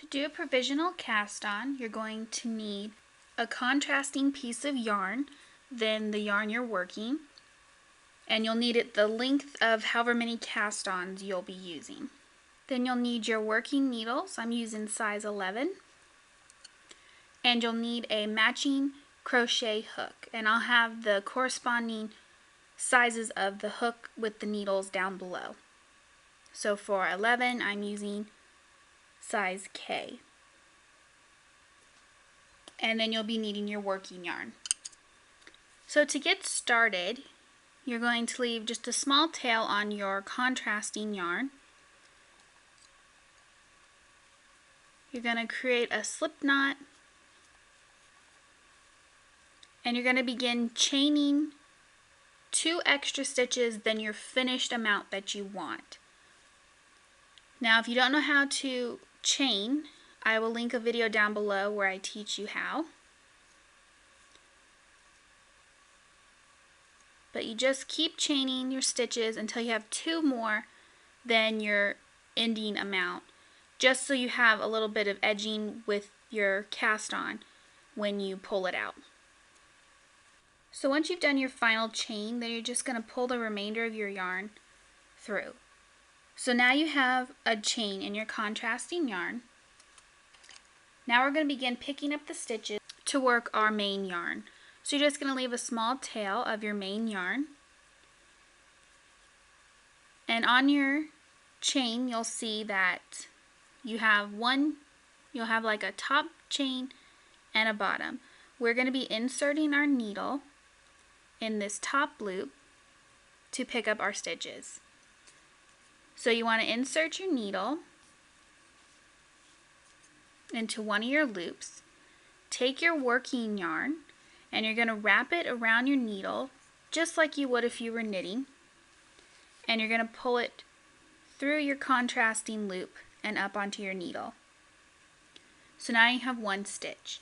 To do a provisional cast on, you're going to need a contrasting piece of yarn, then the yarn you're working, and you'll need it the length of however many cast-ons you'll be using. Then you'll need your working needles. I'm using size 11. And you'll need a matching crochet hook, and I'll have the corresponding sizes of the hook with the needles down below. So for 11, I'm using size K. And then you'll be needing your working yarn. So to get started, you're going to leave just a small tail on your contrasting yarn. You're going to create a slip knot, and you're going to begin chaining 2 extra stitches than your finished amount that you want. Now, if you don't know how to chain, I will link a video down below where I teach you how. But you just keep chaining your stitches until you have 2 more than your ending amount, just so you have a little bit of edging with your cast on when you pull it out. So once you've done your final chain, then you're just going to pull the remainder of your yarn through. So now you have a chain in your contrasting yarn. Now we're going to begin picking up the stitches to work our main yarn. So you're just going to leave a small tail of your main yarn. And on your chain, you'll see that you'll have like a top chain and a bottom. We're going to be inserting our needle in this top loop to pick up our stitches. So you want to insert your needle into one of your loops, take your working yarn, and you're going to wrap it around your needle just like you would if you were knitting, and you're going to pull it through your contrasting loop and up onto your needle. So now you have 1 stitch.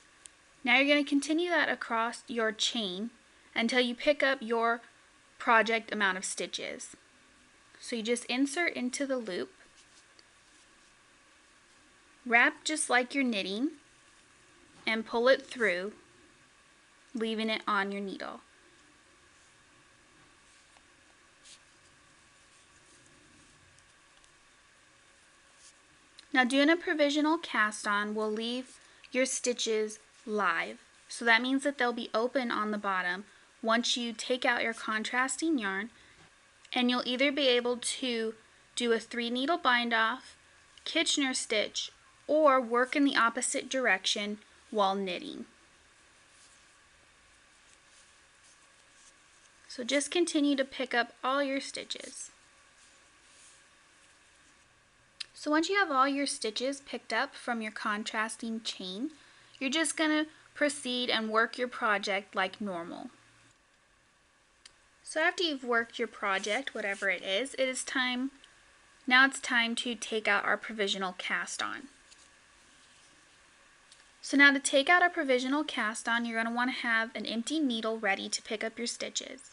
Now you're going to continue that across your chain until you pick up your project amount of stitches. So you just insert into the loop, wrap just like you're knitting, and pull it through, leaving it on your needle. Now doing a provisional cast on will leave your stitches live. So that means that they'll be open on the bottom once you take out your contrasting yarn, and you'll either be able to do a 3 needle bind off, Kitchener stitch, or work in the opposite direction while knitting. So just continue to pick up all your stitches. So once you have all your stitches picked up from your contrasting chain, you're just going to proceed and work your project like normal. So after you've worked your project, whatever it is time, now it's time to take out our provisional cast on. So now to take out our provisional cast on, you're going to want to have an empty needle ready to pick up your stitches.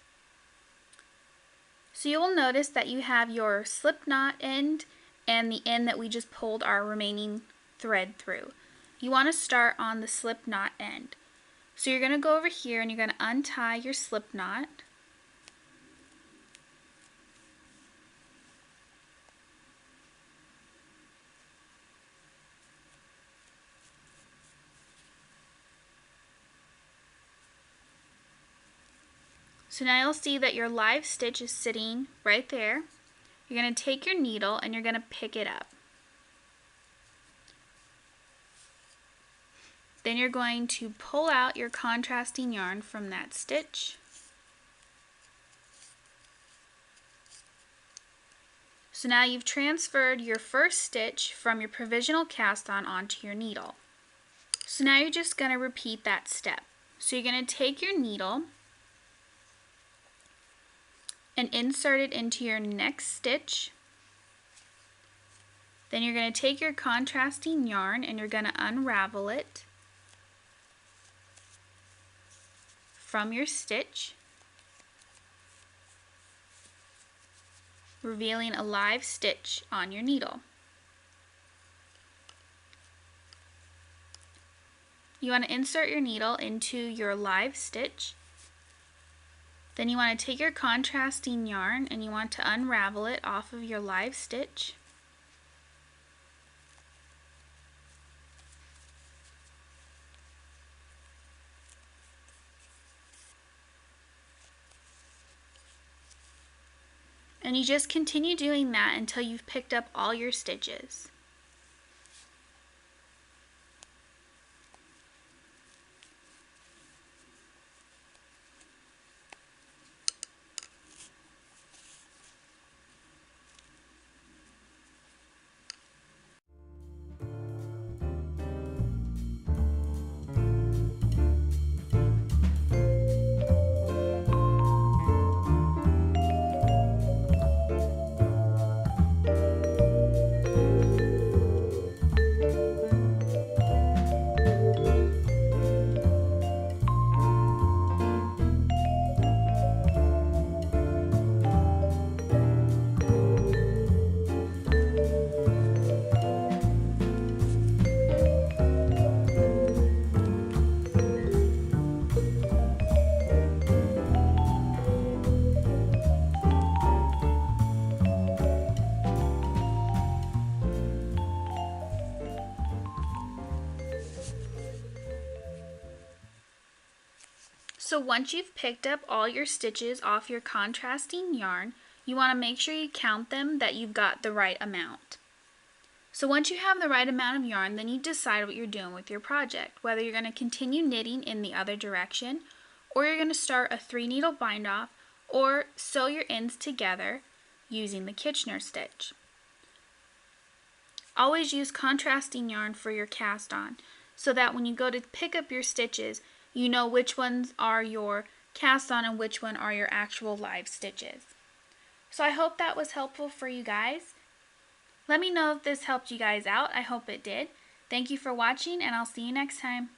So you will notice that you have your slip knot end and the end that we just pulled our remaining thread through. You want to start on the slip knot end. So you're going to go over here and you're going to untie your slip knot. So now you'll see that your live stitch is sitting right there. You're going to take your needle and you're going to pick it up. Then you're going to pull out your contrasting yarn from that stitch. So now you've transferred your first stitch from your provisional cast on onto your needle. So now you're just going to repeat that step. So you're going to take your needle and insert it into your next stitch. Then you're going to take your contrasting yarn and you're going to unravel it from your stitch, revealing a live stitch on your needle. you want to insert your needle into your live stitch. Then you want to take your contrasting yarn and you want to unravel it off of your live stitch. And you just continue doing that until you've picked up all your stitches. So once you've picked up all your stitches off your contrasting yarn, you want to make sure you count them that you've got the right amount. So once you have the right amount of yarn, then you decide what you're doing with your project, whether you're going to continue knitting in the other direction, or you're going to start a 3-needle bind off, or sew your ends together using the Kitchener stitch. Always use contrasting yarn for your cast on, so that when you go to pick up your stitches, you know which ones are your cast on and which one are your actual live stitches. So I hope that was helpful for you guys. Let me know if this helped you guys out. I hope it did. Thank you for watching, and I'll see you next time.